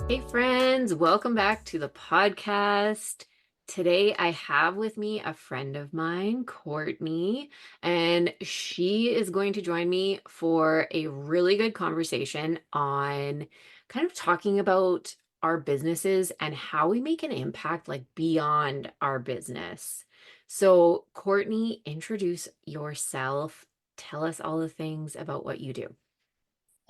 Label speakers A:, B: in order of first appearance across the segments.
A: Hey friends, welcome back to the podcast. Today I have with me a friend of mine, Courtney, and she is going to join me for a really good conversation on kind of talking about our businesses and how we make an impact like beyond our business. So, Courtney, introduce yourself. Tell us all the things about what you do.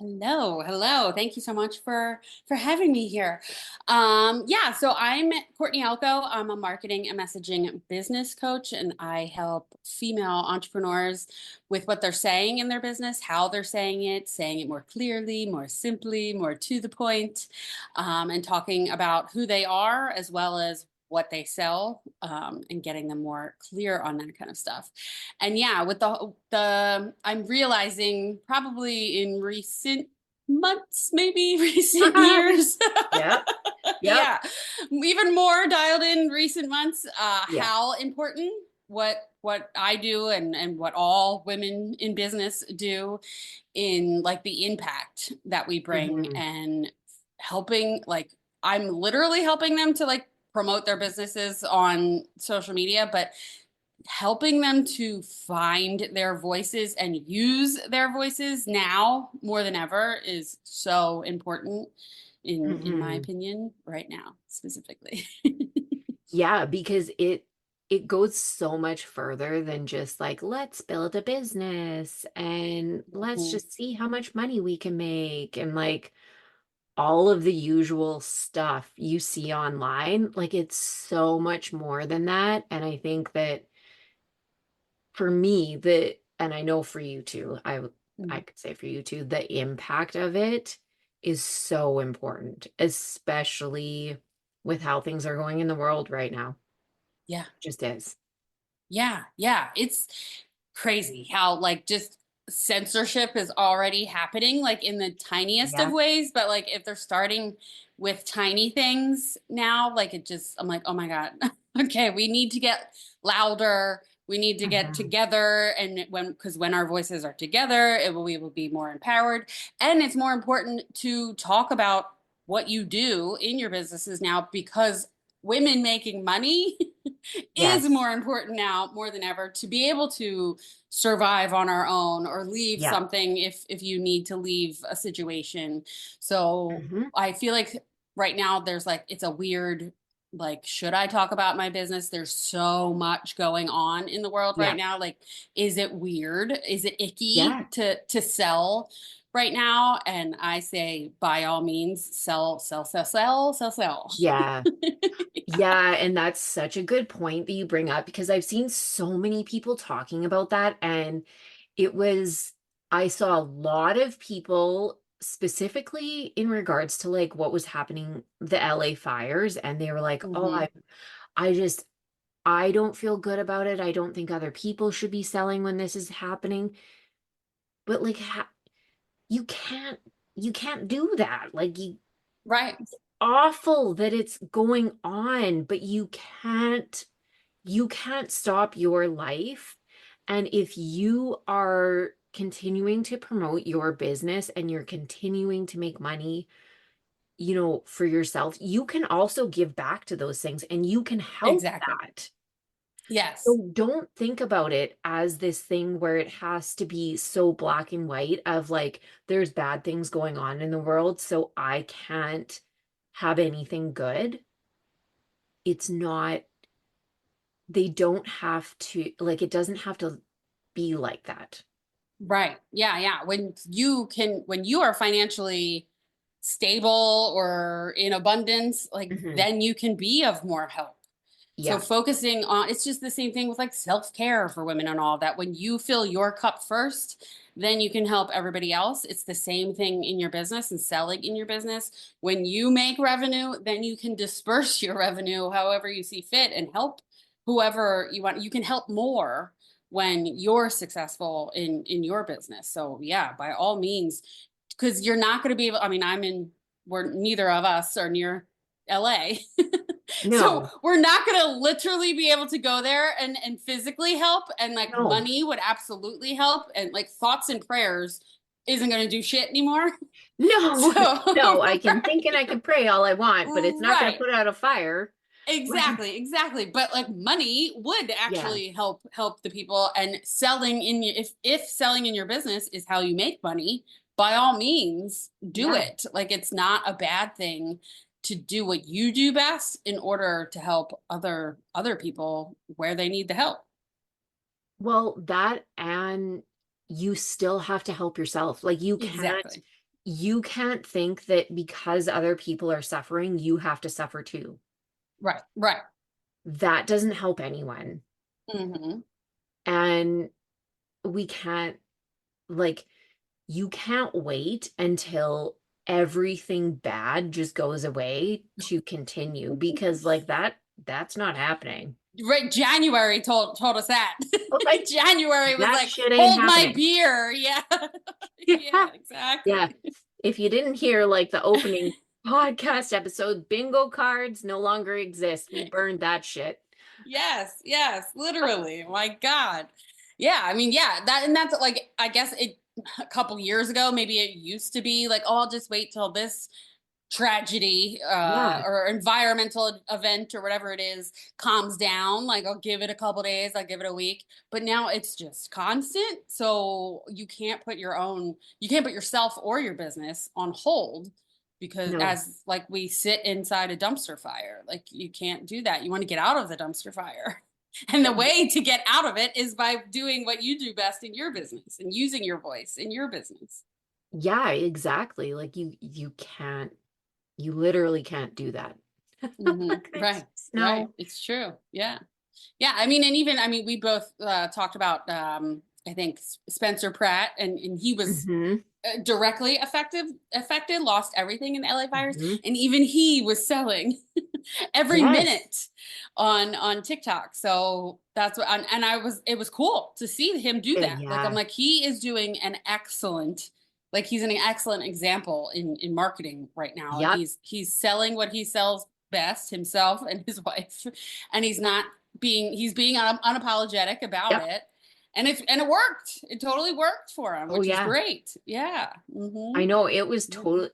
B: Hello, hello. Thank you so much for having me here. So I'm Courtney Elko. I'm a marketing and messaging business coach, and I help female entrepreneurs with what they're saying in their business, how they're saying it more clearly, more simply, more to the point, and talking about who they are as well as what they sell, and getting them more clear on that kind of stuff. And yeah, with the I'm realizing probably in recent months, maybe recent years.
A: Yep. Yep.
B: Yeah, even more dialed in recent months,
A: Yeah.
B: how important what I do and what all women in business do in like the impact that we bring
A: Mhm.
B: and helping, like I'm literally helping them to like promote their businesses on social media, but helping them to find their voices and use their voices now more than ever is so important in my
A: Mhm.
B: opinion right now specifically.
A: Yeah, because it goes so much further than just like, let's build a business and let's
B: Mhm.
A: just see how much money we can make and like all of the usual stuff you see online. Like it's so much more than that. And I think that for me, and I know for you too, I
B: Mhm.
A: could say for you too, the impact of it is so important, especially with how things are going in the world right now.
B: Yeah.
A: Just is.
B: Yeah, it's crazy how like just censorship is already happening like in the tiniest of
A: Yeah.
B: ways, but like if they're starting with tiny things now, like it just I'm like, "Oh my God. Okay, we need to get louder. We need to get
A: Mhm.
B: together and when our voices are together, we will be more empowered. And it's more important to talk about what you do in your businesses now because women making money is
A: Yes.
B: more important now more than ever to be able to survive on our own or leave
A: Yeah.
B: something if you need to leave a situation. So
A: Hmm.
B: I feel like right now there's like it's a weird, like, should I talk about my business? There's so much going on in the world right
A: Yeah.
B: now. Like, is it weird? Is it icky
A: Yeah.
B: to sell right now? And I say by all means sell, sell, sell, sell, sell, sell.
A: Yeah. Yeah. And that's such a good point that you bring up because I've seen so many people talking about that. And it was, I saw a lot of people specifically in regards to like what was happening, the LA fires. And they were like, oh,
B: Hmm.
A: I just, I don't feel good about it. I don't think other people should be selling when this is happening. But like, you can't, you can't do that. Like,
B: Right.
A: awful that it's going on, but you can't stop your life. And if you are continuing to promote your business and you're continuing to make money, for yourself, you can also give back to those things and you can help
B: Exactly.
A: that.
B: Yes.
A: So don't think about it as this thing where it has to be so black and white of like, there's bad things going on in the world, so I can't have anything good. It's not, they don't have to, like, it doesn't have to be like that.
B: Right. Yeah. When you are financially stable or in abundance, like
A: Hmm.
B: then you can be of more help. So
A: Yeah.
B: focusing on it's just the same thing with like self-care for women and all that. When you fill your cup first, then you can help everybody else. It's the same thing in your business and selling in your business. When you make revenue, then you can disperse your revenue however you see fit and help whoever you want. You can help more when you're successful in your business. So yeah, by all means, because you're not going to be able, I mean, we're neither of us are near LA. So
A: No,
B: we're not going to literally be able to go there and physically help. And like
A: no.
B: money would absolutely help. And like thoughts and prayers isn't going to do shit anymore.
A: No, no,
B: So,
A: I can think and I can pray all I want, but it's not going to
B: right.
A: put out a fire.
B: Exactly, exactly. But like money would
A: Yeah,
B: actually help the people, and selling in your, if selling in your business is how you make money, by all means do
A: yeah.
B: it. Like it's not a bad thing to do what you do best in order to help other people where they need the help.
A: Well, that and you still have to help yourself. Like
B: Exactly.
A: you can't think that because other people are suffering, you have to suffer too.
B: Right, right.
A: That doesn't help anyone.
B: Hmm.
A: And we can't like you can't wait until everything bad just goes away to continue because like that's not happening.
B: Right, January told us that.
A: Like
B: January was
A: that
B: like,
A: shit ain't
B: hold my
A: happening.
B: beer. Yeah.
A: Yeah.
B: Yeah,
A: Yeah.
B: exactly.
A: If you didn't hear like the opening podcast episode, bingo cards no longer exist. We burned that shit.
B: Yes, yes, literally. My God. Yeah, I mean, yeah, that and that's like I guess it a couple years ago, maybe it used to be like, oh, I'll just wait till this tragedy
A: Yeah.
B: or environmental event or whatever it is calms down. Like I'll give it a couple days, I'll give it a week. But now it's just constant. So you can't put yourself or your business on hold because
A: No.
B: as like we sit inside a dumpster fire, like you can't do that. You want to get out of the dumpster fire. And the way to get out of it is by doing what you do best in your business and using your voice in your business.
A: Yeah, exactly. Like you can't you literally can't do that. It's
B: Right, right.
A: no.
B: It's true. Yeah. Yeah. I mean, and even, I mean, we both talked about, I think Spencer Pratt, and he was
A: Hmm.
B: directly affected, lost everything in the LA fires.
A: Hmm.
B: And even he was selling every
A: Yes.
B: minute on TikTok. So that's what, and it was cool to see him do that. Like, I'm
A: Yeah.
B: like, he is doing an excellent, like he's an excellent example in marketing right now. Like
A: Yep.
B: he's selling what he sells best, himself and his wife, and he's being unapologetic about
A: Yep.
B: it, and it worked. It totally worked for him,
A: Oh
B: which is
A: yeah.
B: great. Yeah. Hmm.
A: I know it was
B: Yeah.
A: total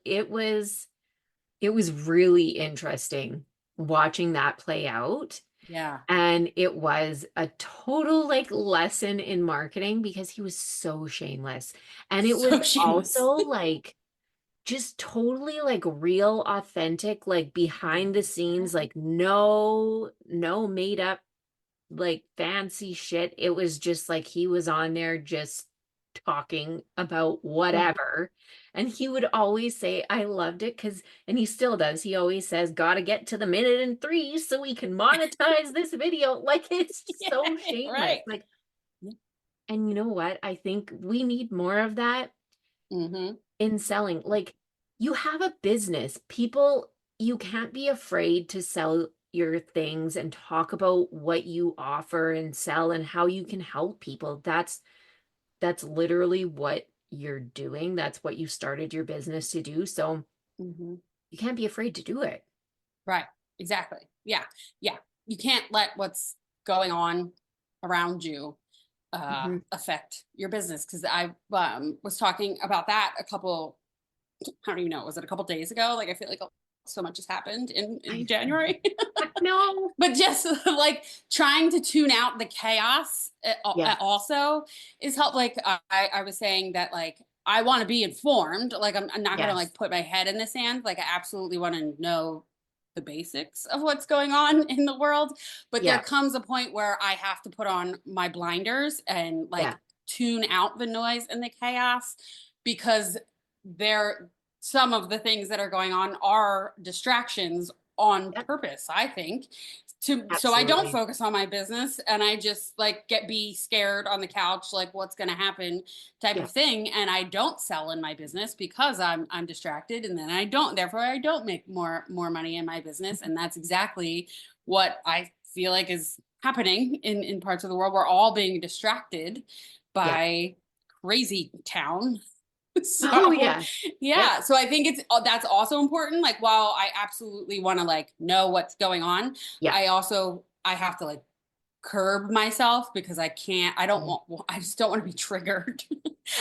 A: it was really interesting watching that play out.
B: Yeah.
A: And it was a total like lesson in marketing because he was so shameless. And it was
B: So
A: also
B: shameless.
A: like just totally like real, authentic, like
B: Yeah.
A: behind the scenes, like no made up like fancy shit. It was just like he was on there just talking about
B: Mhm.
A: whatever. And he would always say, I loved it because, and he still does. He always says, gotta get to the minute and three so we can monetize this video. Like it's so
B: Yeah,
A: shameless.
B: right.
A: Like, and you know what? I think we need more of that
B: Hmm.
A: in selling. Like, you have a business. People, you can't be afraid to sell your things and talk about what you offer and sell and how you can help people. That's literally what you're doing. That's what you started your business to do. So
B: Hmm.
A: you can't be afraid to do it.
B: Right. Exactly. Yeah. Yeah. You can't let what's going on around you
A: Hmm.
B: affect your business. Because I was talking about that a couple, I don't even know, was it a couple days ago? Like I feel like so much has happened in
A: I
B: January.
A: know.
B: But just like trying to tune out the chaos
A: Yeah.
B: also is help. Like I was saying that like I want to be informed. Like I'm not gonna
A: Yes.
B: like put my head in the sand. Like I absolutely want to know the basics of what's going on in the world. But there
A: Yeah.
B: comes a point where I have to put on my blinders and
A: Yeah.
B: like tune out the noise and the chaos because there some of the things that are going on are distractions on
A: Yep.
B: purpose, I think, to so I don't
A: Absolutely.
B: focus on my business and I just like be scared on the couch like what's going to happen type
A: Yeah.
B: of thing, and I don't sell in my business because I'm distracted, and then I don't make more money in my business, and that's exactly what I feel like is happening in parts of the world. We're all being distracted
A: Yeah.
B: by crazy town.
A: Oh
B: So
A: yeah. Yep.
B: yeah, so I think it's that's also important. Like while I absolutely want to like know what's going on,
A: Yeah.
B: I have to like curb myself because I just don't want to be triggered.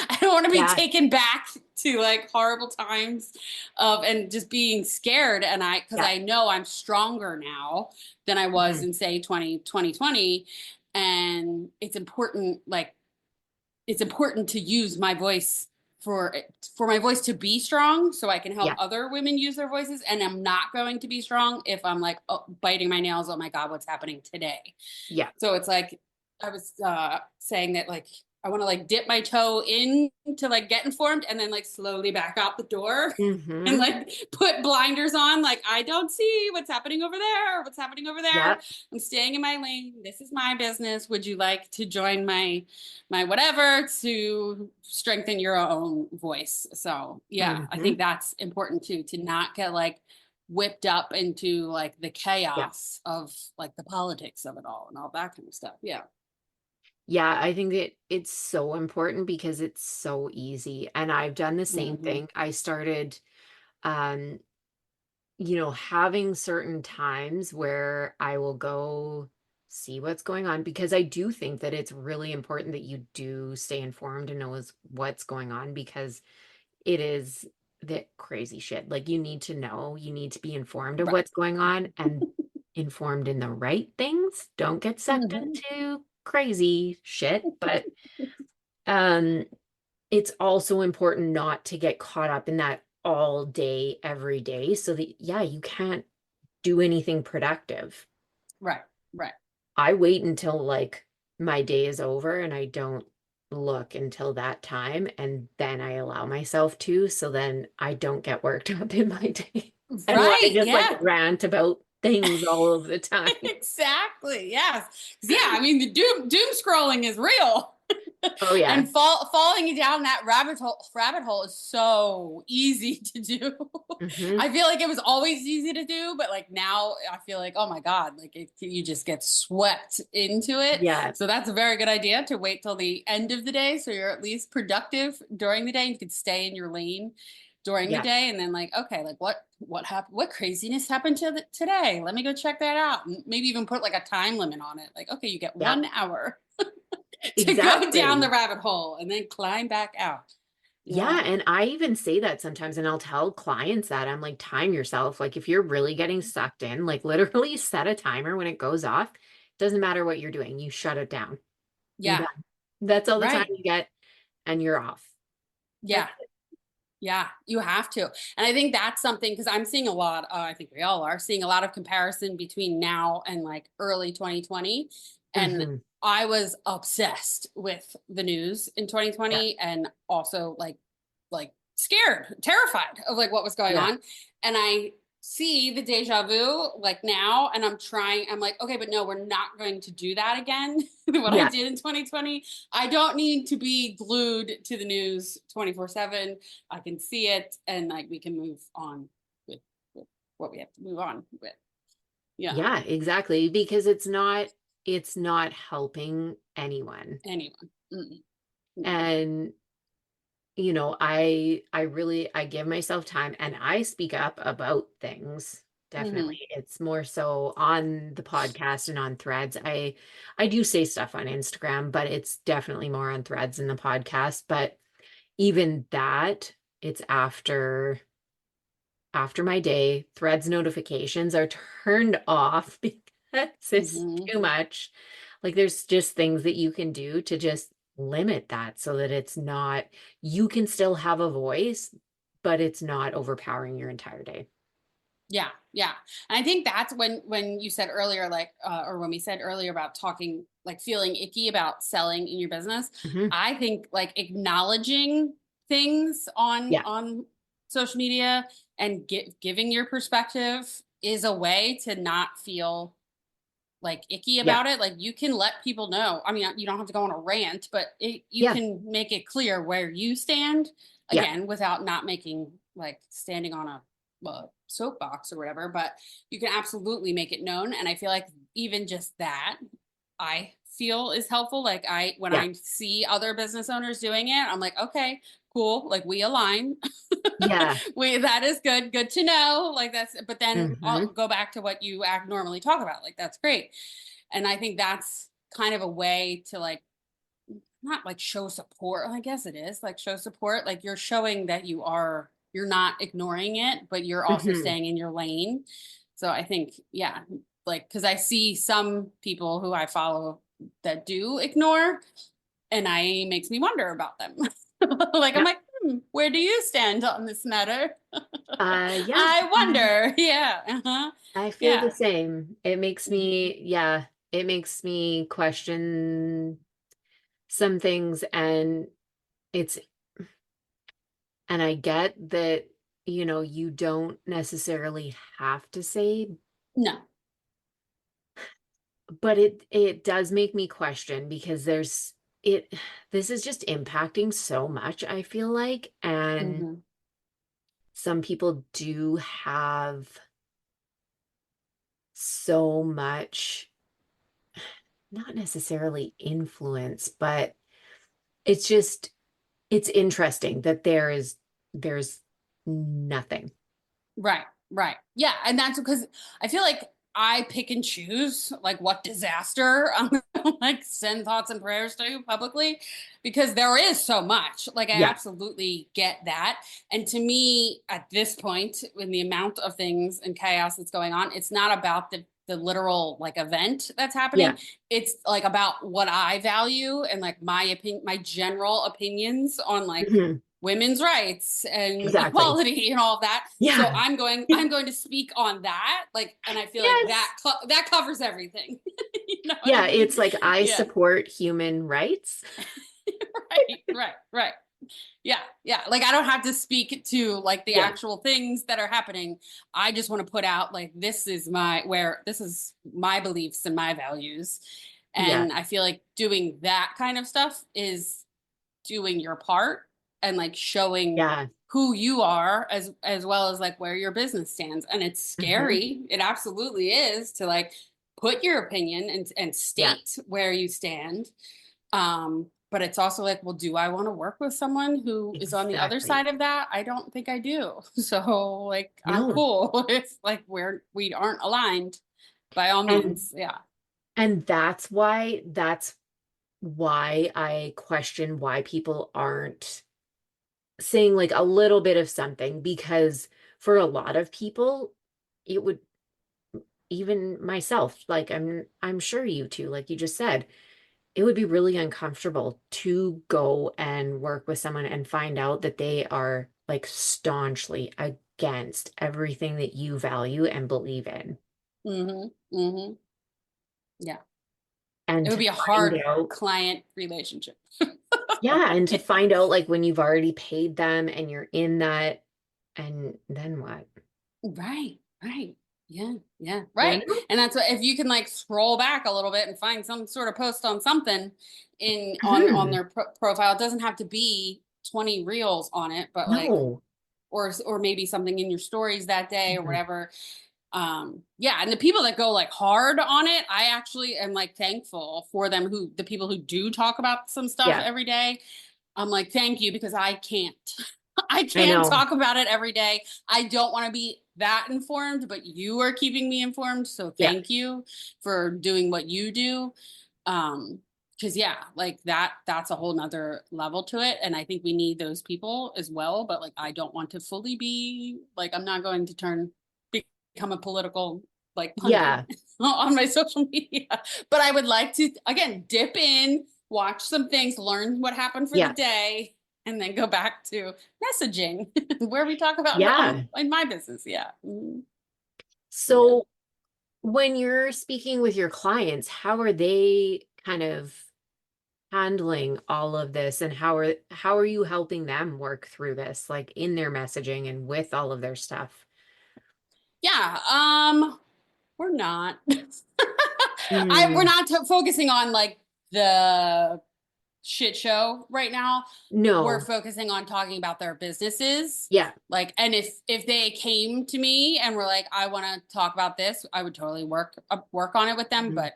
B: I don't want to be
A: Yeah.
B: taken back to like horrible times and just being scared. Because
A: Yeah.
B: I know I'm stronger now than I was
A: Mhm.
B: in say 2020. And it's important to use my voice for my voice to be strong so I can help
A: Yeah.
B: other women use their voices. And I'm not going to be strong if I'm like, oh, biting my nails. Oh my God, what's happening today?
A: Yeah.
B: So it's like I was saying that like I want to like dip my toe in to like get informed and then like slowly back out the door and
A: Hmm.
B: like put blinders on. Like I don't see what's happening over there. What's happening over there?
A: Yep.
B: I'm staying in my lane. This is my business. Would you like to join my whatever to strengthen your own voice? So yeah, I
A: Hmm.
B: think that's important too, to not get like whipped up into like the
A: Yeah.
B: chaos of like the politics of it all and all that kind of stuff. Yeah.
A: Yeah, I think that it's so important because it's so easy. And I've done the same
B: Mm-hmm.
A: thing. I started, um, having certain times where I will go see what's going on because I do think that it's really important that you do stay informed and know what's going on because it is the crazy shit. Like you need to know, you need to be informed of
B: Right.
A: what's going on and informed in the right things. Don't get sucked
B: Mm-hmm.
A: into crazy shit, but um it's also important not to get caught up in that all day every day so that yeah, you can't do anything productive.
B: Right. Right.
A: I wait until like my day is over and I don't look until that time and then I allow myself to so then I don't get worked up in my day and want to
B: Right.
A: just like
B: Yeah.
A: rant about things all of the time.
B: Exactly. Yes. 'Cause, yeah. I mean, the doom scrolling is real.
A: Oh yeah.
B: And falling down that rabbit hole is so easy to do.
A: Hmm.
B: I feel like it was always easy to do, but like now I feel like, oh my God, like you just get swept into it.
A: Yeah.
B: So that's a very good idea to wait till the end of the day so you're at least productive during the day. You can stay in your lane during the
A: Yeah.
B: day and then like, okay, like what happened, what craziness happened today, let me go check that out, and maybe even put like a time limit on it, like okay, you get
A: Yeah.
B: 1 hour to go down the
A: Exactly.
B: rabbit hole and then climb back out.
A: Yeah,
B: Yeah.
A: and I even say that sometimes, and I'll tell clients that I'm like, time yourself. Like, if you're really getting sucked in, like, literally set a timer when it goes off. Doesn't matter what you're doing, you shut it down. You're
B: Yeah.
A: done. That's all the time
B: Right.
A: you get, and you're off.
B: Yeah.
A: That's it.
B: Yeah, you have to. And I think that's something because I'm seeing a lot, I think we all are seeing a lot of comparison between now and like early 2020. And
A: Mhm.
B: I was obsessed with the news in
A: Yeah,
B: 2020 and also like scared, terrified of like what was going
A: yeah,
B: on. And I see the deja vu like now and I'm like, okay, but no, we're not going to do that again. What I
A: yeah,
B: did in 2020. I don't need to be glued to the news 24/7. I can see it and like we can move on with what we have to move on with. Yeah.
A: yeah, exactly. Because it's not helping anyone.
B: Anyone. Mm-mm. Mm-mm.
A: And I give myself time and I speak up about things. Definitely.
B: Mm-hmm.
A: It's more so on the podcast and on threads. I do say stuff on Instagram, but it's definitely more on threads in the podcast. But even that, it's after my day, threads notifications are turned off because it's
B: Mm-hmm.
A: too much. Like there's just things that you can do to just limit that so that it's not, you can still have a voice, but it's not overpowering your entire day.
B: Yeah, yeah. And I think that's when you said earlier, like, or when we said earlier about talking, like feeling icky about selling in your business.
A: Hmm.
B: I think like acknowledging things on
A: Yeah.
B: social media and giving your perspective is a way to not feel like icky
A: Yeah.
B: about it. Like you can let people know. I mean, you don't have to go on a rant, but you
A: Yeah.
B: can make it clear where you stand
A: Yeah.
B: again without not making like standing on a soapbox or whatever. But you can absolutely make it known. And I feel like even just that, I feel is helpful. Like when
A: Yeah.
B: I see other business owners doing it, I'm like, okay, cool. Like we align.
A: Yeah.
B: That is good to know. Like that's, but then I'll
A: Hmm.
B: go back to what you normally talk about. Like that's great. And I think that's kind of a way to like not like show support. I guess it is like show support. Like you're showing that you're not ignoring it, but you're also
A: Hmm.
B: staying in your lane. So I think, yeah, like, cause I see some people who I follow that do ignore, and I makes me wonder about them. Like, I'm
A: Yeah.
B: like, where do you stand on this matter?
A: Yeah.
B: I wonder. Yeah. Uh-huh.
A: I feel the
B: Yeah.
A: same. It makes me, yeah, it makes me question some things, it's, and I get that, you don't necessarily have to say,
B: No.
A: but it does make me question because it this is just impacting so much, I feel like, and
B: Hmm.
A: some people do have so much, not necessarily influence, but it's just it's interesting that there's nothing.
B: Right, right. Yeah, and that's because I feel like I pick and choose like what disaster I'm gonna like send thoughts and prayers to publicly because there is so much. Like I
A: Yeah.
B: absolutely get that. And to me, at this point, in the amount of things and chaos that's going on, it's not about the literal like event that's
A: Yeah.
B: happening. It's like about what I value and like my opinion, my general opinions on like
A: Hmm.
B: women's rights and
A: Exactly.
B: equality and all of that. So
A: Yeah.
B: I'm going to speak on that. Like, and I feel like
A: Yes.
B: that covers everything. You know what I
A: Yeah,
B: mean?
A: it's like I
B: Yeah.
A: support human rights.
B: Right, right, right. Yeah, yeah. Like I don't have to speak to like the
A: Yeah.
B: actual things that are happening. I just want to put out like this is my beliefs and my values.
A: Yeah.
B: And I feel like doing that kind of stuff is doing your part and like showing
A: Yeah.
B: who you are as well as like where your business stands. And it's
A: Hmm.
B: scary. It absolutely is to like put your opinion and
A: Yeah.
B: state where you stand. But it's also like, well, do I want to work with someone who is on the other
A: Exactly.
B: side of that? I don't think I do. So like I'm
A: No.
B: cool if like we aren't aligned by all
A: And
B: means. Yeah.
A: and that's why I question why people aren't saying like a little bit of something, because for a lot of people it would, even myself, like I'm sure you too, like you just said, it would be really uncomfortable to go and work with someone and find out that they are like staunchly against everything that you value and believe in.
B: Mm-hmm. Mm-hmm. Yeah.
A: And
B: It would
A: to
B: be a
A: find
B: hard
A: out,
B: client relationship.
A: yeah, and to find out like when you've already paid them and you're in that, and then what?
B: Right, right. Yeah, yeah,
A: You
B: right.
A: know?
B: And that's what if you can like scroll back a little bit and find some sort of post on something in on
A: Mhm.
B: their profile. It doesn't have to be 20 reels on it, but like
A: No.
B: or maybe something in your stories that day or
A: Mhm.
B: whatever. Yeah, and the people that go like hard on it, I actually am like thankful for them who the people who do talk about some stuff
A: Yeah,
B: every day. I'm like, thank you because I can't. I
A: I
B: can't
A: know.
B: talk about it every day. I don't want to be that informed, but you are keeping me informed. So
A: Yeah.
B: thank you for doing what you do. Because yeah, like that's a whole nother level to it. And I think we need those people as well. But like I don't want to fully be like I'm not going to become a political like pundit
A: Yeah.
B: on my social media. But I would like to again dip in, watch some things, learn what happened for the
A: Yeah.
B: day, and then go back to messaging where we talk about
A: Yeah.
B: in my business. Yeah. Mhm. Yeah.
A: So when you're speaking with your clients, how are they kind of handling all of this, and how are you helping them work through this, like in their messaging and with all of their stuff?
B: Yeah. We're not. We're
A: Mm,
B: not focusing on like the shit show right now. We're
A: no.
B: focusing on talking about their businesses.
A: Yeah.
B: Like, and if they came to me and were like, I want to talk about this, I would totally work on it with them.
A: Mhm.
B: But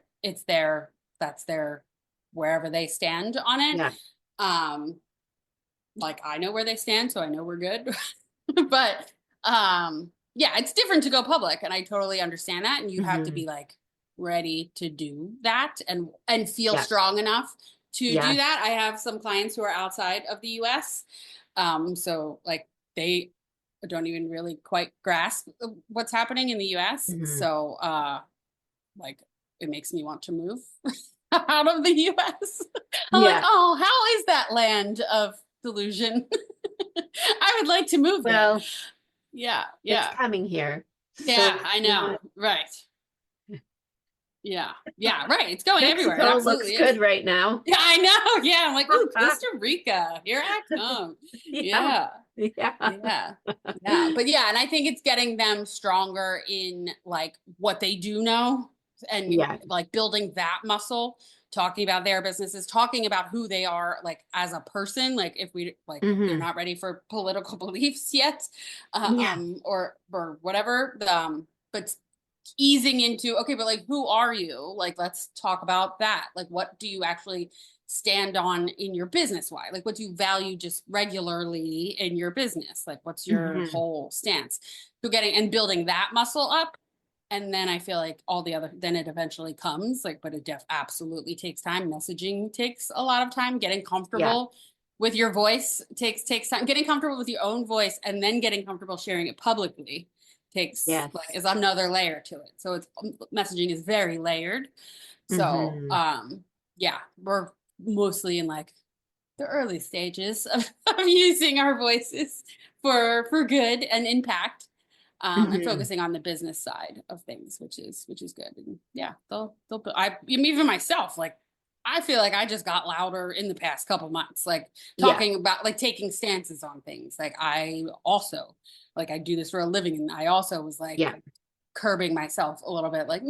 B: that's their wherever they stand on it.
A: Yeah.
B: Um, like I know where they stand, so I know we're good. But yeah, it's different to go public, and I totally understand that. And you have to
A: Hmm.
B: be like ready to do that and feel
A: Yeah.
B: strong enough to do
A: Yeah.
B: that. I have some clients who are outside of the US. So like they don't even really quite grasp what's happening in the US.
A: Mhm.
B: So like it makes me want to move out of the US. I'm like,
A: Yeah.
B: oh, how is that land of delusion? I would like to move there.
A: Well,
B: Yeah,
A: it's
B: yeah.
A: coming here.
B: Yeah,
A: So
B: I know.
A: not
B: Right. Yeah. Yeah, right. It's going everywhere. It
A: Mexico looks
B: absolutely
A: good
B: is.
A: right now.
B: Yeah, I know. Yeah. I'm like, ooh, Costa Rica. Here I come.
A: Yeah.
B: Yeah.
A: Yeah.
B: Yeah. Yeah. But yeah, and I think it's getting them stronger in like what they do know and
A: Yeah.
B: like building that muscle, talking about their businesses, talking about who they are like as a person. Like if we like they're
A: Hmm.
B: not ready for political beliefs yet,
A: Yeah.
B: or whatever. But easing into okay, but like who are you? Like let's talk about that. Like what do you actually stand on in your business? Why? Like what do you value just regularly in your business? Like what's your
A: Hmm.
B: whole stance? So getting and building that muscle up. And then I feel like all the other then it eventually comes. Like, but it absolutely takes time. Messaging takes a lot of time. Getting
A: Yeah.
B: comfortable with your voice takes time. Getting comfortable with your own voice and then getting comfortable sharing it publicly takes like
A: Yes.
B: is another layer to it. So it's messaging is very layered. So
A: Hmm.
B: yeah, we're mostly in like the early stages of using our voices for good and impact. And
A: Hmm.
B: focusing on the business side of things, which is good. And yeah, they'll even myself, like I feel like I just got louder in the past couple months, like
A: Yeah.
B: talking about like taking stances on things. Like I also like I do this for a living, and I also was like
A: Yeah.
B: curbing myself a little bit, like,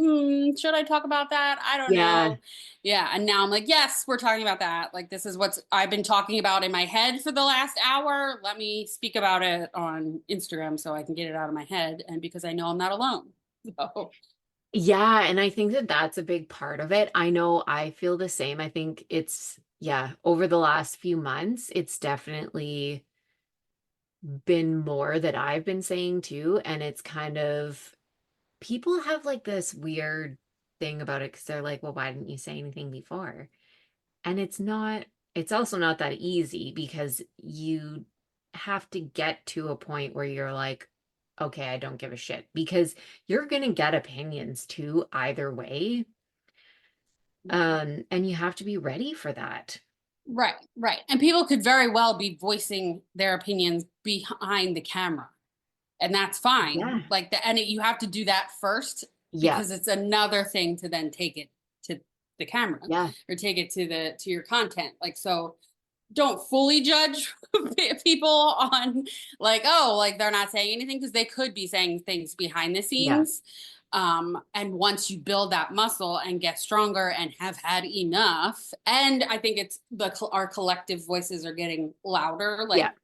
B: should I talk about that? I don't
A: Yeah.
B: know. Yeah. And now I'm like, yes, we're talking about that. Like, this is what I've been talking about in my head for the last hour. Let me speak about it on Instagram so I can get it out of my head. And because I know I'm not alone. So,
A: Yeah. And I think that that's a big part of it. I know I feel the same. I think it's, yeah, over the last few months, it's definitely been more that I've been saying too. And it's kind of, people have like this weird thing about it because they're like, well, why didn't you say anything before? And it's also not that easy because you have to get to a point where you're like, okay, I don't give a shit because you're going to get opinions too, either way. And you have to be ready for that.
B: right, right. And people could very well be voicing their opinions behind the camera. And that's fine.
A: Yeah.
B: Like you have to do that first
A: Yeah.
B: because it's another thing to then take it to the camera
A: Yeah.
B: or take it to your content. Like so don't fully judge people on like, oh, like they're not saying anything because they could be saying things behind the
A: Yeah.
B: scenes. And once you build that muscle and get stronger and have had enough, and I think it's our collective voices are getting louder,
A: Yeah.
B: like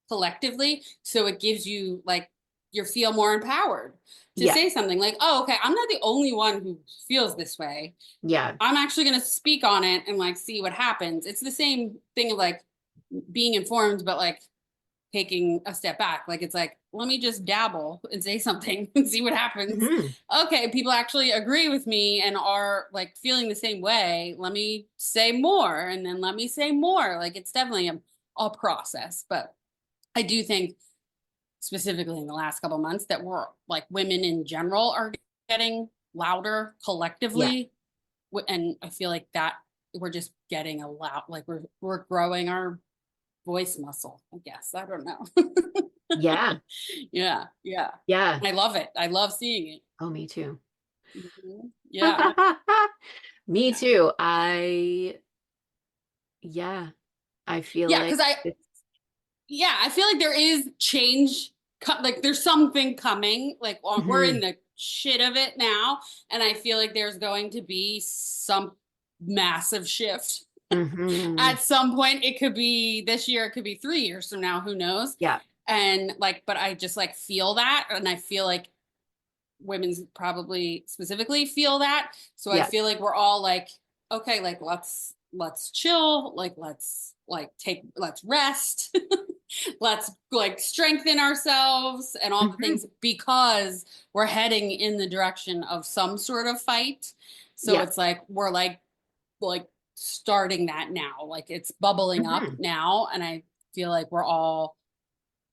B: collectively. So it gives you like you feel more empowered to
A: Yeah.
B: say something like, oh, okay, I'm not the only one who feels this way.
A: Yeah.
B: I'm actually going to speak on it and like see what happens. It's the same thing of like being informed, but like taking a step back. Like it's like, let me just dabble and say something and see what happens.
A: Hmm.
B: Okay, people actually agree with me and are like feeling the same way. Let me say more and then let me say more. Like it's definitely a process, but I do think specifically in the last couple of months that we're like women in general are getting louder
A: Yeah.
B: collectively, and I feel like that we're just getting a lot like we're growing our voice muscle. I guess I don't know.
A: Yeah.
B: Yeah, yeah.
A: Yeah.
B: I love it. I love seeing it.
A: Oh, me too.
B: Yeah,
A: Me
B: yeah,
A: too. Yeah, I feel
B: yeah.
A: like
B: Because I feel like there is change. Like there's something coming. Like we're in
A: Mhm.
B: the shit of it now, and I feel like there's going to be some massive shift
A: Mhm.
B: at some point. It could be this year. It could be 3 years from now. Who knows?
A: Yeah.
B: And like, but I just like feel that, and I feel like women's probably specifically feel that. So I
A: Yeah.
B: feel like we're all like, okay, like let's chill, like let's rest, let's like strengthen ourselves and all the
A: Mhm.
B: things because we're heading in the direction of some sort of fight. So
A: Yeah.
B: it's like we're like starting that now, like it's bubbling up
A: Mhm.
B: now, and I feel like we're all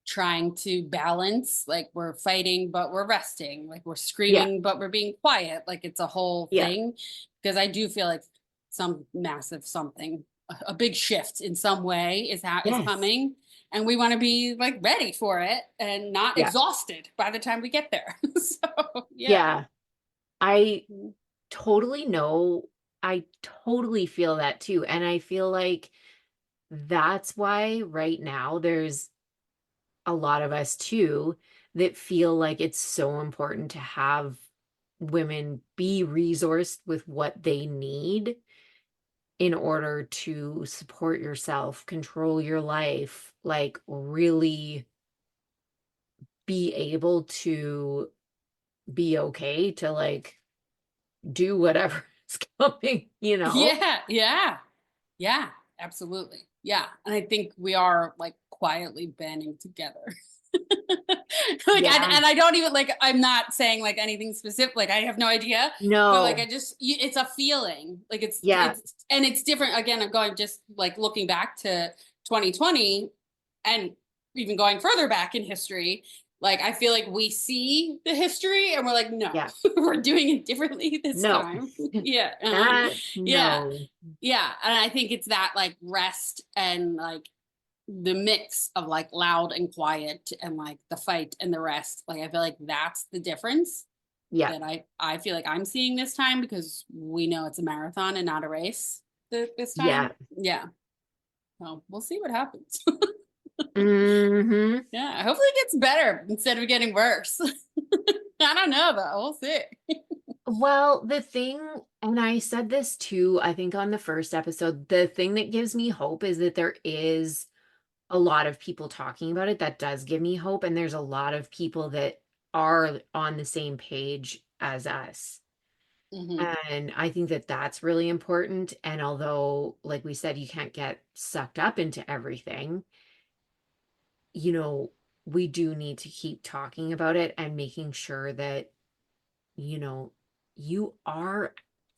B: trying to balance, like we're fighting but we're resting, like we're
A: Yeah.
B: screaming but we're being quiet, like it's a whole
A: Yeah.
B: thing, because I do feel like some massive something, a big shift in some way is
A: Yes.
B: coming, and we want to be like ready for it and not
A: Yeah.
B: exhausted by the time we get there. So yeah.
A: Yeah. I totally know. I totally feel that too. And I feel like that's why right now there's a lot of us too that feel like it's so important to have women be resourced with what they need in order to support yourself, control your life, like really be able to be okay to like do whatever is coming, you know?
B: Yeah, yeah, yeah, absolutely. Yeah. And I think we are like quietly banding together. Like,
A: Yeah.
B: and I don't even like, I'm not saying like anything specific, like I have no idea, but like
A: No.
B: I just, it's a feeling, like
A: Yeah.
B: and it's different. Again, I'm going just like looking back to 2020 and even going further back in history. Like, I feel like we see the history and we're like, no,
A: Yeah.
B: we're doing it differently this
A: No.
B: time. Yeah.
A: That
B: Yeah.
A: no.
B: Yeah. And I think it's that like rest and like the mix of like loud and quiet and like the fight and the rest. Like, I feel like that's the difference
A: Yeah.
B: that I feel like I'm seeing this time, because we know it's a marathon and not a race this time.
A: Yeah.
B: Yeah. Well, we'll see what happens.
A: Hmm.
B: Yeah. Hopefully it gets better instead of getting worse. I don't know though. We'll see.
A: Well, the thing, and I said this too, I think on the first episode, the thing that gives me hope is that there is a lot of people talking about it. That does give me hope. And there's a lot of people that are on the same page as us.
B: Hmm.
A: And I think that that's really important. And although, like we said, you can't get sucked up into everything, you know, we do need to keep talking about it and making sure that, you know, you are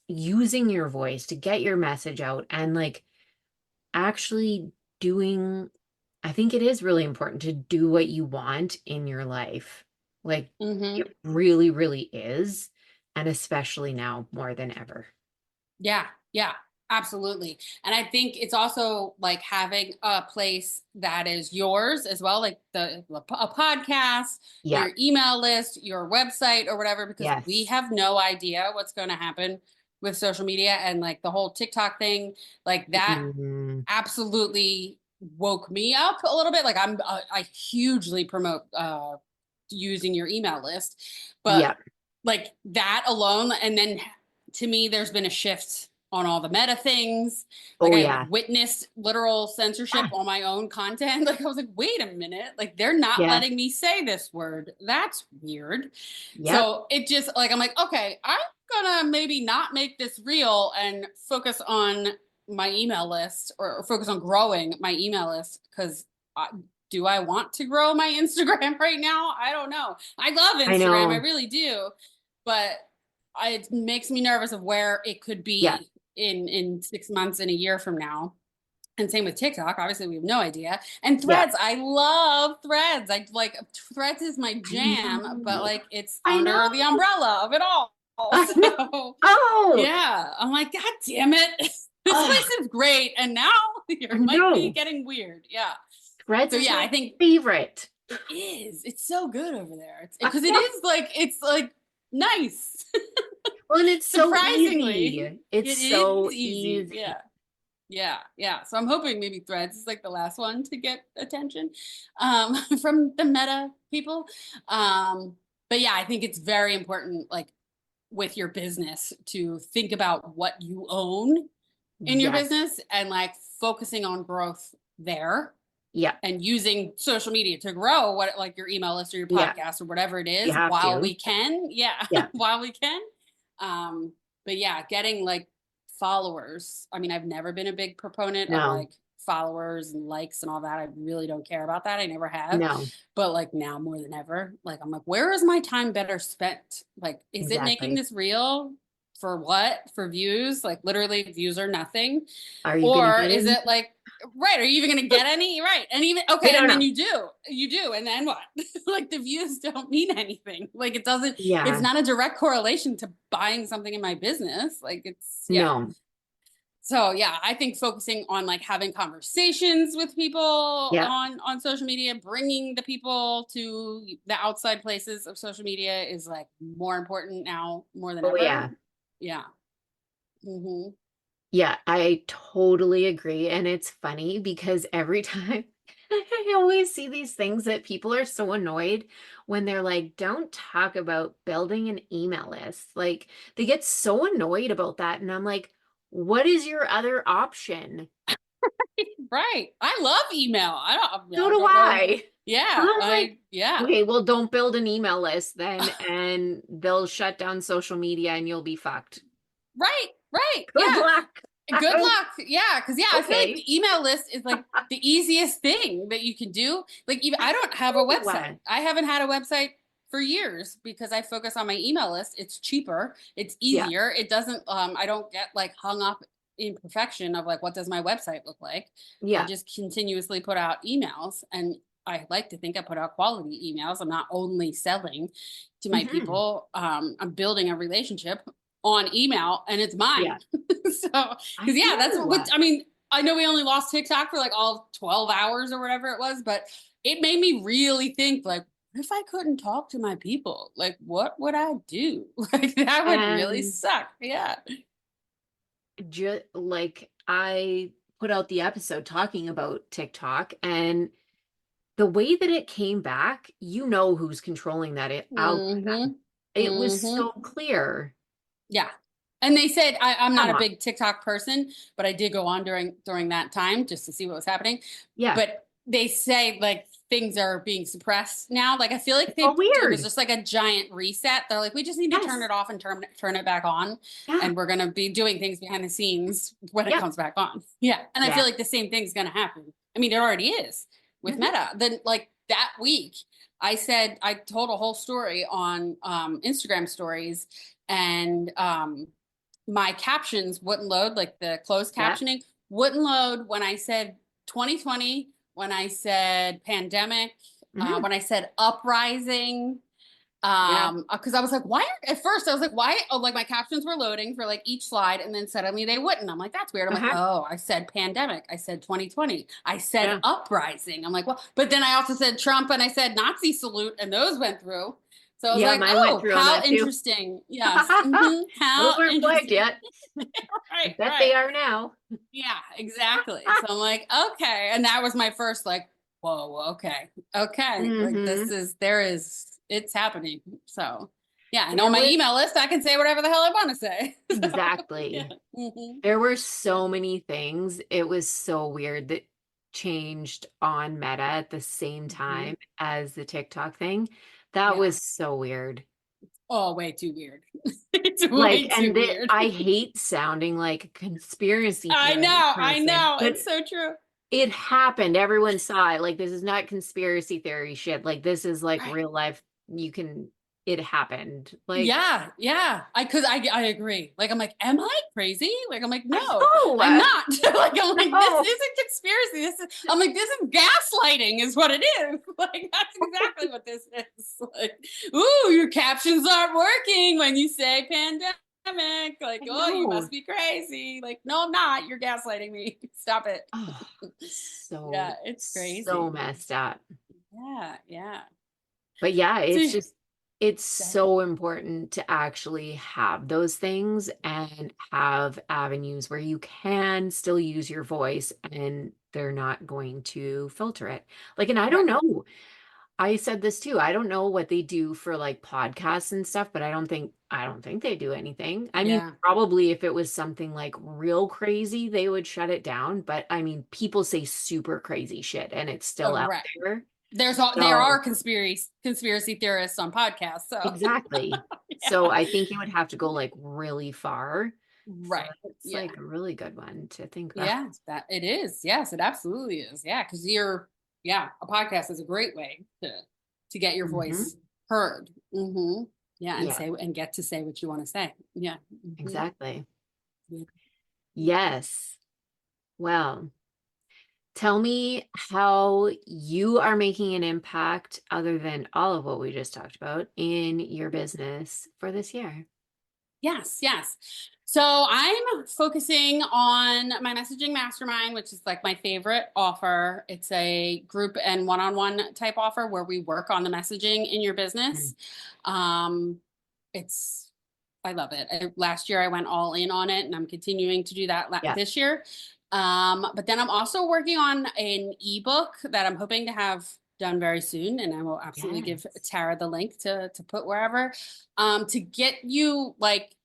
A: using your voice to get your message out and like actually doing, I think it is really important to do what you want in your life. Like
B: Hmm.
A: it really, really is. And especially now more than ever.
B: Yeah, yeah, absolutely. And I think it's also like having a place that is yours as well, like a podcast,
A: Yeah.
B: your email list, your website, or whatever, because we
A: Yes.
B: have no idea what's going to happen with social media and like the whole TikTok thing, like that
A: Mm,
B: absolutely woke me up a little bit. Like I hugely promote using your email list, but
A: yeah.
B: like that alone, and then to me there's been a shift on all the meta things. Like,
A: Oh,
B: I've
A: yeah.
B: witnessed literal censorship
A: Yeah.
B: on my own content. Like, I was like, wait a minute, like they're not
A: Yeah.
B: letting me say this word, that's weird.
A: Yep.
B: So it just like, I'm like, okay, I'm gonna maybe not make this real and focus on my email list, or focus on growing my email list, because do I want to grow my Instagram right now? I don't know. I love
A: I
B: Instagram, I
A: know.
B: really do, but it makes me nervous of where it could
A: Yeah.
B: be in 6 months and a year from now. And same with TikTok. Obviously, we have no idea. And
A: Yeah.
B: Threads, I love Threads. I like Threads is my
A: I
B: jam, but
A: know.
B: like it's
A: I
B: under the
A: know.
B: umbrella of it all.
A: I know.
B: So
A: Oh,
B: yeah, I'm like, God damn it. This
A: oh,
B: place is great. And now
A: I
B: it might be
A: know.
B: getting weird. Yeah.
A: Threads
B: So
A: is
B: yeah,
A: my
B: I think
A: favorite.
B: it is. It's so good over there. It's
A: I
B: because it
A: know.
B: is like, it's like nice.
A: Well, and it's so
B: Surprisingly,
A: easy. It's
B: it is
A: so
B: easy.
A: easy.
B: Yeah. Yeah, yeah. So I'm hoping maybe Threads is like the last one to get attention from the Meta people. But yeah, I think it's very important, like with your business, to think about what you own in your
A: Yes.
B: business and like focusing on growth there,
A: Yeah.
B: and using social media to grow what, like your email list or your
A: Yeah.
B: podcast or whatever it
A: You
B: is,
A: have
B: while
A: to.
B: we can. Yeah,
A: Yeah.
B: while we can. Um, but yeah, getting like followers. I mean, I've never been a big proponent of
A: No,
B: like followers and likes and all that. I really don't care about that. I never have.
A: no,
B: But like now more than ever, like I'm like, where is my time better spent? Like, is it making
A: exactly.
B: this real? For what? For views? Like literally views are nothing.
A: Are you going to
B: Or
A: get
B: is
A: any?
B: it like, right, are you even going to get any? Right. And even,
A: We
B: okay,
A: don't
B: and then
A: know.
B: you do. And then what? Like the views don't mean anything. Like it doesn't, it's
A: Yeah,
B: not a direct correlation to buying something in my business. Like it's, yeah.
A: no.
B: So yeah, I think focusing on like having conversations with people
A: Yeah.
B: on social media, bringing the people to the outside places of social media is like more important now more than
A: Oh,
B: ever.
A: yeah.
B: Yeah. Mm-hmm.
A: Yeah, I totally agree. And it's funny because every time I always see these things that people are so annoyed when they're like, don't talk about building an email list. Like, they get so annoyed about that. And I'm like, what is your other option?
B: Right. I love email.
A: So
B: I
A: do
B: don't know.
A: I.
B: Yeah.
A: I'm like,
B: Yeah.
A: okay, well, don't build an email list then, and they'll shut down social media and you'll be fucked.
B: Right. Right.
A: Good
B: Yeah.
A: luck. I
B: Good
A: don't,
B: luck. Yeah. Cause yeah, I feel like
A: okay.
B: the email list is like the easiest thing that you can do. Like even I don't have a website.
A: What?
B: I haven't had a website for years because I focus on my email list. It's cheaper. It's
A: Yeah.
B: easier. It doesn't, I don't get like hung up in perfection of like, what does my website look like? I
A: Yeah.
B: just continuously put out emails and I like to think I put out quality emails. I'm not only selling to my
A: Hmm.
B: people. I'm building a relationship on email and it's
A: Yeah.
B: mine. So,
A: I
B: because yeah, that's
A: know.
B: what I mean. I know we only lost TikTok for like all 12 hours or whatever it was, but it made me really think like, what if I couldn't talk to my people? Like, what would I do? Like, that would really
A: And
B: suck. Yeah.
A: just like I put out the episode talking about TikTok and the way that it came back, you know who's controlling that algorithm.
B: Mm-hmm.
A: It was
B: Mm-hmm.
A: so clear.
B: Yeah. And they said I'm not
A: Come
B: a
A: on.
B: big TikTok person, but I did go on during that time just to see what was happening.
A: Yeah.
B: But they say like things are being suppressed now. Like I feel like
A: It's so
B: it was
A: weird.
B: just like a giant reset. They're like, we just need to turn
A: Yes.
B: it off and turn it back on,
A: Yeah.
B: and we're gonna be doing things behind the scenes when it
A: Yep.
B: comes back on. Yeah, and I
A: Yeah.
B: feel like the same thing's gonna happen. I mean, it already is with
A: Hmm.
B: Meta. Then like that week, I told a whole story on Instagram stories and my captions wouldn't load, like the closed
A: Yeah.
B: captioning wouldn't load when I said 2020, when I said pandemic,
A: Hmm.
B: when I said uprising.
A: Yeah.
B: Because I was like, why? At first, I was like, why? Oh, like my captions were loading for like each slide, and then suddenly they wouldn't. I'm like, that's weird. I'm like,
A: Uh-huh.
B: oh, I said pandemic. I said 2020. I said
A: Yeah.
B: uprising. I'm like, well, but then I also said Trump and I said Nazi salute, and those went through. So I was
A: Yeah,
B: like,
A: mine went
B: oh,
A: through on
B: how
A: that too.
B: interesting. Yes. Mm-hmm.
A: Those
B: How
A: weren't flagged
B: interesting.
A: yet. I
B: Right,
A: bet
B: right.
A: they are now.
B: Yeah, exactly. So I'm like, okay. And that was my first like, whoa, okay. Okay. Like
A: Hmm.
B: it's happening. So yeah, and on
A: There
B: my
A: was
B: email list, I can say whatever the hell I want to say. So yeah.
A: exactly.
B: Hmm.
A: There were
B: Yeah.
A: so many things. It was so weird that changed on Meta at the same
B: Hmm.
A: time as the TikTok thing. That
B: Yeah.
A: was so weird.
B: Oh, way too weird. It's
A: Like,
B: way too
A: and that
B: weird.
A: I hate sounding like a conspiracy
B: I
A: theory
B: know. I
A: person,
B: know.
A: but
B: It's so true.
A: it happened. Everyone saw it. Like, this is not conspiracy theory shit. Like, this is like
B: Right.
A: real life. You can, it happened. Like,
B: Yeah, yeah. I agree. Like I'm like, am I crazy? Like I'm like,
A: I
B: no,
A: know.
B: I'm not. Like I'm like, this
A: No.
B: isn't conspiracy. I'm like, this is gaslighting, is what it is. Like that's exactly what this is. Like, ooh, your captions aren't working when you say pandemic. Like,
A: I
B: oh, you
A: know.
B: must be crazy. Like, no, I'm not. You're gaslighting me. Stop it.
A: Oh,
B: Yeah,
A: so,
B: it's
A: so
B: crazy.
A: messed up.
B: Yeah, yeah.
A: But yeah, it's
B: So,
A: just, it's so important to actually have those things and have avenues where you can still use your voice and they're not going to filter it. Like, and I don't
B: right.
A: know. I said this too. I don't know what they do for like podcasts and stuff, but I don't think they do anything. I mean,
B: Yeah.
A: probably if it was something like real crazy, they would shut it down. But I mean, people say super crazy shit and it's still
B: Oh,
A: out
B: right.
A: there.
B: There
A: So
B: are conspiracy theorists on podcasts. So
A: exactly.
B: yeah.
A: So I think it would have to go like really far. So
B: Right.
A: that's
B: Yeah.
A: like a really good one to think about.
B: Yeah, that it is. Yes, it absolutely is. Yeah, because yeah, a podcast is a great way to get your
A: Hmm.
B: voice heard. Yeah, and
A: Yeah,
B: say and get to say what you want to say. Yeah.
A: exactly.
B: Yeah.
A: Yes. Well, tell me how you are making an impact other than all of what we just talked about in your business for this year.
B: Yes, yes. So I'm focusing on my messaging mastermind, which is like my favorite offer. It's a group and one-on-one type offer where we work on the messaging in your business.
A: Mm.
B: Um, it's I love it. Last year I went all in on it, and I'm continuing to do that
A: Yeah.
B: this year. But then I'm also working on an ebook that I'm hoping to have done very soon, and I will absolutely give
A: Yes.
B: Tara the link to put wherever, to get you like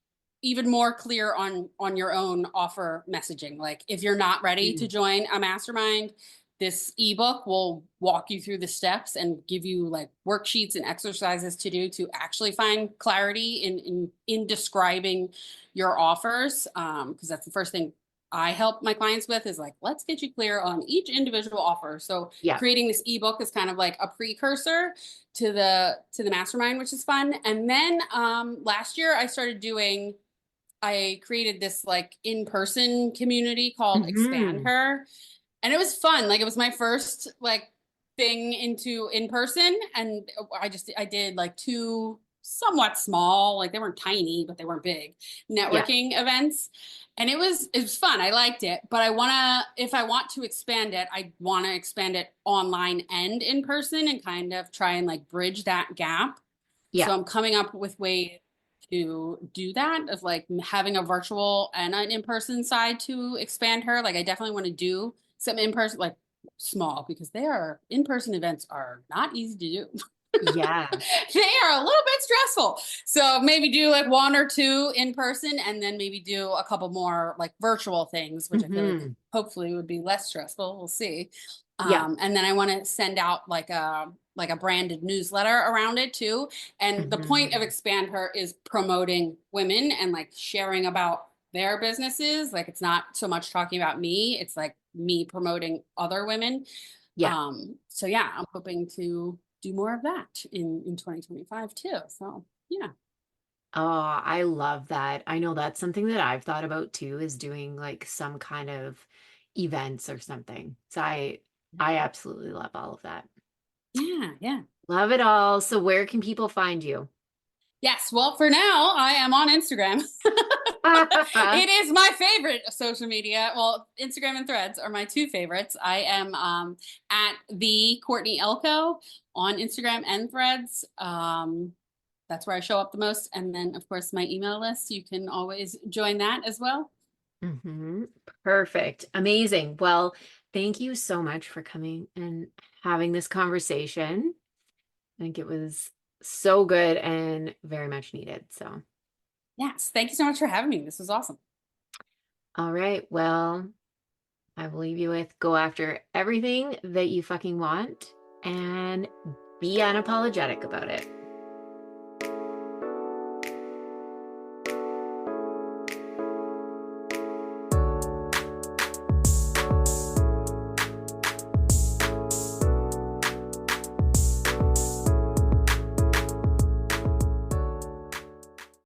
B: even more clear on your own offer messaging. Like if you're not ready to
A: Mm.
B: join a mastermind, this ebook will walk you through the steps and give you like worksheets and exercises to do to actually find clarity in describing your offers. Because that's the first thing I help my clients with is like, let's get you clear on each individual offer. So
A: Yeah.
B: creating this ebook is kind of like a precursor to the mastermind, which is fun. And then last year I created this like in-person community called Expand
A: Hmm.
B: Her. And it was fun. Like it was my first like thing into in person. And I did like two somewhat small, like they weren't tiny, but they weren't big
A: Yeah.
B: networking events. And it was fun. I liked it. But if I want to expand it, I want to expand it online and in person and kind of try and like bridge that gap.
A: Yeah.
B: So I'm coming up with ways to do that of like having a virtual and an in-person side to expand her. Like I definitely want to do some in-person, like small, because they are in-person events are not easy to do.
A: Yeah.
B: They are a little bit stressful. So maybe do like one or two in person and then maybe do a couple more like virtual things, which I feel like
A: Hmm.
B: hopefully would be less stressful. We'll see.
A: Yeah.
B: And then I want to send out like a branded newsletter around it too. And the point of
A: Hmm.
B: Expand Her is promoting women and like sharing about their businesses. Like it's not so much talking about me, it's like me promoting other women.
A: Yeah.
B: So yeah, I'm hoping to do more of that in 2025 too. So yeah.
A: Oh, I love that. I know that's something that I've thought about too, is doing like some kind of events or something. So I absolutely love all of that.
B: Yeah, yeah.
A: Love it all. So where can people find you?
B: Yes. Well, for now, I am on Instagram. It is my favorite social media. Well, Instagram and Threads are my two favorites. I am at the Courtney Elko on Instagram and Threads. That's where I show up the most. And then, of course, my email list. You can always join that as well.
A: Hmm. Perfect. Amazing. Well, thank you so much for coming and having this conversation. I think it was so good and very much needed. So,
B: Yes. Thank you so much for having me. This was awesome.
A: all right. Well, I will leave you with go after everything that you fucking want and be unapologetic about it.